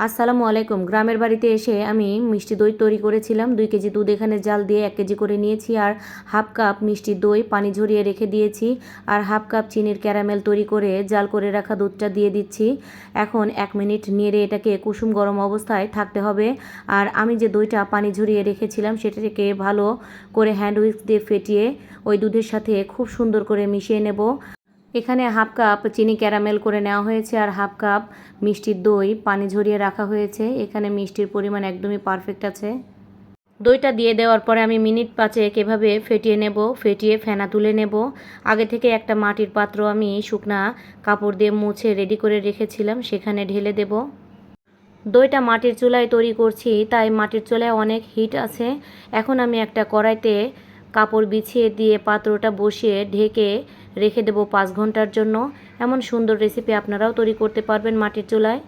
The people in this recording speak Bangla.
আসসালামু আলাইকুম। গ্রামের বাড়িতে এসে আমি মিষ্টি দই তৈরি করেছিলাম। 2 কেজি দুধ এখানে জাল দিয়ে 1 কেজি করে নিয়েছি, আর হাফ কাপ মিষ্টি দই পানি ঝরিয়ে রেখে দিয়েছি, আর হাফ কাপ চিনির ক্যারামেল তৈরি করে জাল করে রাখা দুধটা দিয়ে দিচ্ছি। এখন 1 মিনিট নেড়ে এটাকে কুসুম গরম অবস্থায় থাকতে হবে। আর আমি যে দইটা পানি ঝরিয়ে রেখেছিলাম সেটাকে ভালো করে হ্যান্ড উইস্ক দিয়ে ফেটিয়ে ওই দুধের সাথে খুব সুন্দর করে মিশিয়ে নেব। এখানে হাফ কাপ চিনি ক্যারামেল করে নেওয়া হয়েছে, আর হাফ কাপ মিষ্টির দই পানি ঝরিয়ে রাখা হয়েছে। এখানে মিষ্টির পরিমাণ একদমই পারফেক্ট আছে। দইটা দিয়ে দেওয়ার পরে আমি মিনিট 5 এভাবে ফেটিয়ে নেব, ফেটিয়ে ফেনা তুলে নেব। আগে থেকে একটা মাটির পাত্র আমি শুকনা কাপড় দিয়ে মুছে রেডি করে রেখেছিলাম, সেখানে ঢেলে দেব। দইটা মাটির চুলায় তৈরি করছি, তাই মাটির চুলায় অনেক হিট আছে। এখন আমি একটা কড়াইতে কাপড় বিছিয়ে দিয়ে পাত্রটা বসিয়ে ঢেকে রেখে দেব 5 ঘন্টার জন্য। এমন সুন্দর রেসিপি আপনারাও তৈরি করতে পারবেন মাটির চুলায়।